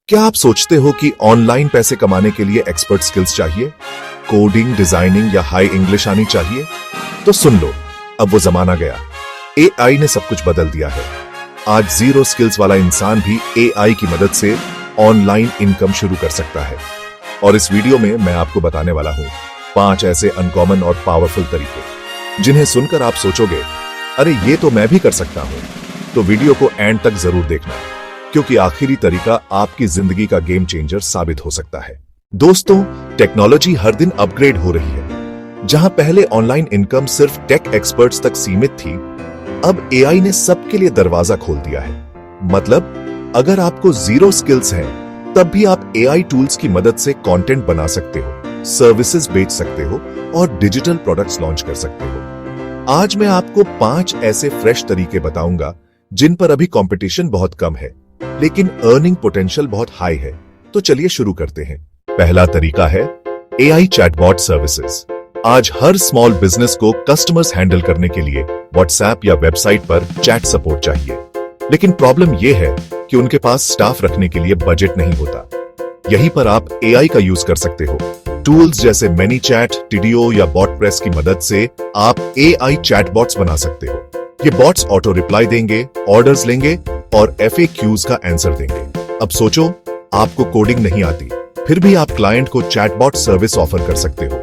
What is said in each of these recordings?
क्या आप सोचते हो कि ऑनलाइन पैसे कमाने के लिए एक्सपर्ट स्किल्स चाहिए, कोडिंग, डिजाइनिंग या हाई इंग्लिश आनी चाहिए? तो सुन लो, अब वो जमाना गया। एआई ने सब कुछ बदल दिया है। आज जीरो स्किल्स वाला इंसान भी एआई की मदद से ऑनलाइन इनकम शुरू कर सकता है। और इस वीडियो में मैं आपको बताने वाला हूं 5 ऐसे अनकॉमन और पावरफुल तरीके जिन्हें सुनकर आप सोचोगे, अरे ये तो मैं भी कर सकता हूं। तो वीडियो को एंड तक जरूर देखना, क्योंकि आखिरी तरीका आपकी जिंदगी का गेम चेंजर साबित हो सकता है। दोस्तों, टेक्नोलॉजी हर दिन अपग्रेड हो रही है। जहां पहले ऑनलाइन इनकम सिर्फ टेक एक्सपर्ट्स तक सीमित थी, अब एआई ने सबके लिए दरवाजा खोल दिया है। मतलब, अगर आपको जीरो स्किल्स हैं, तब भी आप एआई टूल्स की मदद से कंटेंट बना सकते हो, सर्विसेज बेच सकते हो और डिजिटल प्रोडक्ट्स लॉन्च कर सकते हो। आज मैं आपको 5 ऐसे फ्रेश तरीके बताऊंगा जिन पर अभी कंपटीशन बहुत कम है, लेकिन अर्निंग पोटेंशियल बहुत हाई है। तो चलिए शुरू करते हैं। पहला तरीका है एआई चैटबॉट सर्विसेज। आज हर स्मॉल बिजनेस को कस्टमर्स हैंडल करने के लिए व्हाट्सएप या वेबसाइट पर चैट सपोर्ट चाहिए, लेकिन प्रॉब्लम यह है कि उनके पास स्टाफ रखने के लिए बजट नहीं होता। यहीं पर आप एआई का यूज कर सकते हो। टूल्स जैसे ManyChat, Tidio या बॉटप्रेस की मदद से आप एआई चैटबॉट्स बना सकते हो। ये बॉट्स ऑटो रिप्लाई देंगे, ऑर्डर्स लेंगे और FAQs का आंसर देंगे। अब सोचो, आपको कोडिंग नहीं आती, फिर भी आप क्लाइंट को चैटबॉट सर्विस ऑफर कर सकते हो।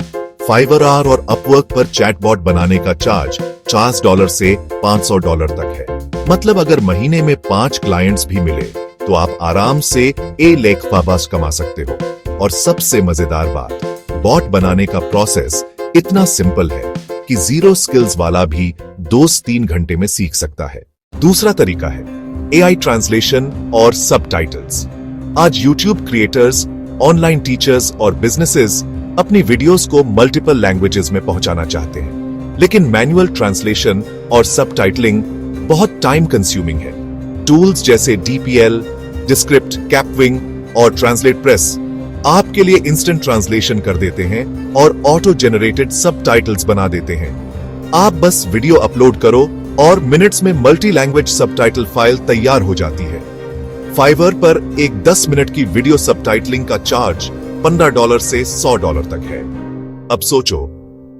Fiverr और अपवर्क पर चैटबॉट बनाने का चार्ज $50 से $500 तक है। मतलब अगर महीने में 5 क्लाइंट्स भी मिले तो आप आराम से $1,00,000 कमा सकते हो। और सबसे मजेदार बात, बॉट बनाने का प्रोसेस इतना सिंपल है कि जीरो स्किल्स वाला भी 2-3 घंटे में सीख सकता है। दूसरा तरीका है एआई ट्रांसलेशन और सबटाइटल्स। आज यूट्यूब क्रिएटर्स, ऑनलाइन टीचर्स और बिजनेसेस अपनी वीडियोस को मल्टीपल लैंग्वेजेस में पहुंचाना चाहते हैं, लेकिन मैनुअल ट्रांसलेशन और सबटाइटलिंग बहुत टाइम कंज्यूमिंग है। टूल्स जैसे DeepL, Descript, Capwing और TranslatePress आपके लिए इंस्टेंट ट्रांसलेशन कर देते हैं और ऑटो जनरेटेड सबटाइटल्स बना देते हैं। आप बस वीडियो अपलोड करो और मिनट्स में मल्टी लैंग्वेज सबटाइटल फाइल तैयार हो जाती है। Fiverr पर एक 10 मिनट की वीडियो सबटाइटलिंग का चार्ज $15 से $100 तक है। अब सोचो,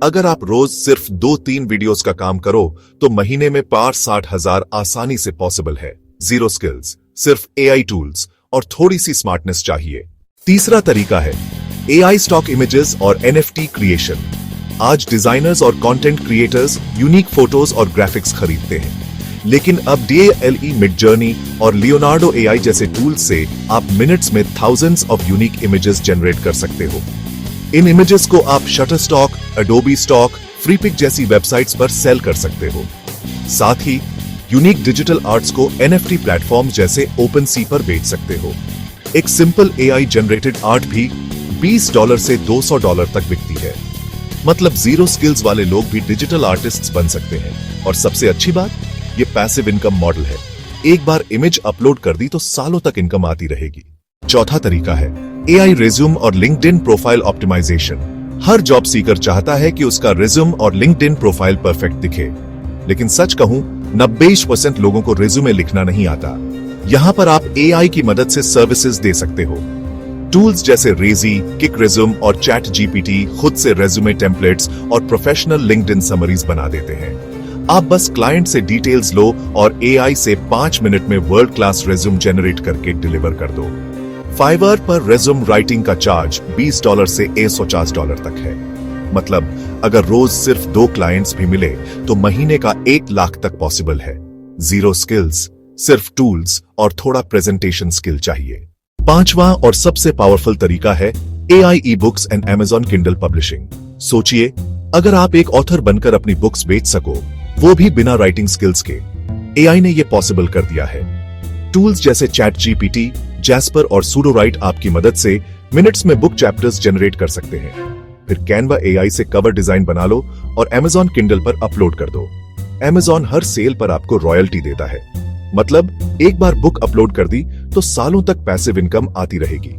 अगर आप रोज सिर्फ 2-3 वीडियोस का काम करो तो महीने में 60 हजार आसानी से पॉसिबल है। जीरो स्किल्स, सिर्फ एआई टूल्स और थोड़ी सी स्मार्टनेस चाहिए। तीसरा तरीका है एआई स्टॉक इमेजेस और NFT क्रिएशन। आज डिजाइनर्स और कंटेंट क्रिएटर्स यूनिक फोटोज और ग्राफिक्स खरीदते हैं, लेकिन अब DALL-E, मिडजर्नी और लियोनार्डो AI जैसे टूल्स से आप मिनट्स में thousands of unique images generate कर सकते हो। इन इमेजेस को आप शटरस्टॉक, एडोबी स्टॉक, फ्रीपिक जैसी वेबसाइट्स पर सेल कर सकते हो। साथ ही यूनिक डिजिटल आर्ट्स को NFT प्लेटफॉर्म जैसे OpenSea पर बेच सकते हो। एक सिंपल एआई जनरेटेड आर्ट भी $20 से $200 तक बिकती है। मतलब जीरो स्किल्स वाले लोग भी डिजिटल आर्टिस्ट्स बन सकते हैं। और सबसे अच्छी बात, ये पैसिव इनकम मॉडल है। एक बार इमेज अपलोड कर दी तो सालों तक इनकम आती रहेगी। चौथा तरीका है एआई रिज्यूम और लिंक्डइन प्रोफाइल ऑप्टिमाइजेशन। हर जॉब सीकर चाहता है कि उसका रिज्यूम और लिंक्डइन प्रोफाइल परफेक्ट दिखे, लेकिन सच कहूं, 90% लोगों को रिज्यूमे लिखना नहीं आता। यहां पर आप एआई की मदद से सर्विसेज दे सकते हो। टूल्स जैसे रेजी, किकरिज्यूम और ChatGPT खुद से रेज्यूमे टेम्पलेट्स और प्रोफेशनल लिंक्डइन समरीज बना देते हैं। आप बस क्लाइंट से डिटेल्स लो और एआई से 5 मिनट में वर्ल्ड क्लास रेज्यूम जनरेट करके डिलीवर कर दो। Fiverr पर रेज्यूम राइटिंग का चार्ज $20 से $150 तक है। मतलब अगर रोज सिर्फ 2 क्लाइंट्स भी मिले तो महीने का 1 लाख तक पॉसिबल है। जीरो स्किल्स, सिर्फ टूल्स और थोड़ा प्रेजेंटेशन स्किल चाहिए। पांचवा और सबसे पावरफुल तरीका है AI e-books and Amazon Kindle publishing. सोचिए, अगर आप एक ऑथर बनकर अपनी बुक्स बेच सको, वो भी बिना राइटिंग स्किल्स के। एआई ने ये पॉसिबल कर दिया है। टूल्स जैसे ChatGPT, Jasper और SudoWrite आपकी मदद से मिनट्स में बुक चैप्टर्स जनरेट कर सकते हैं। फिर Canva AI से कवर डिजाइन बना लो और Amazon Kindle पर अपलोड कर दो। Amazon हर सेल पर आपको रॉयल्टी देता है। मतलब एक बार बुक अपलोड कर दी तो सालों तक पैसिव इनकम आती रहेगी।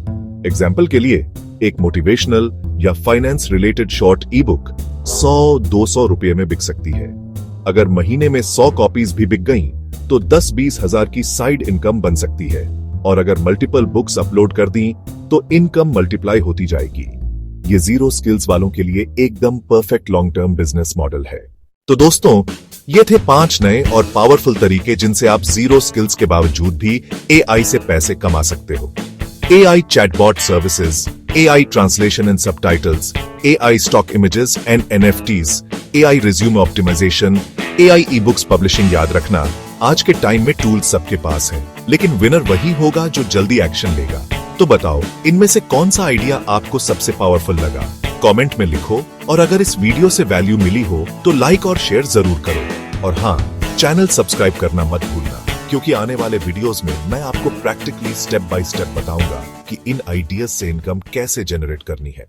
एग्जाम्पल के लिए, एक मोटिवेशनल या फाइनेंस रिलेटेड शॉर्ट ई बुक 100-200 रुपये में बिक सकती है। अगर महीने में 100 कॉपीज भी बिक गईं, तो 10-20 हजार की साइड इनकम बन सकती है। और अगर मल्टीपल बुक्स अपलोड कर दी तो इनकम मल्टीप्लाई होती जाएगी। ये जीरो स्किल्स वालों के लिए एकदम perfect long term business model है। तो दोस्तों, ये थे 5 नए और पावरफुल तरीके जिनसे आप जीरो स्किल्स के बावजूद भी एआई से पैसे कमा सकते हो। AI chatbot services, AI translation and subtitles, AI stock images and NFTs, AI resume optimization, AI ebooks publishing। याद रखना, आज के टाइम में टूल्स सबके पास हैं, लेकिन विनर वही होगा जो जल्दी एक्शन लेगा। तो बताओ, इनमें से कौन सा आइडिया आपको सबसे पावरफुल लगा? कमेंट में लिखो, और अगर इस वीडियो से वैल्यू मिली हो तो लाइक और शेयर जरूर करो। और हाँ, चैनल सब्सक्राइब करना मत भूलना, क्योंकि आने वाले वीडियोस में मैं आपको प्रैक्टिकली स्टेप बाय स्टेप बताऊंगा कि इन आइडियाज से इनकम कैसे जनरेट करनी है।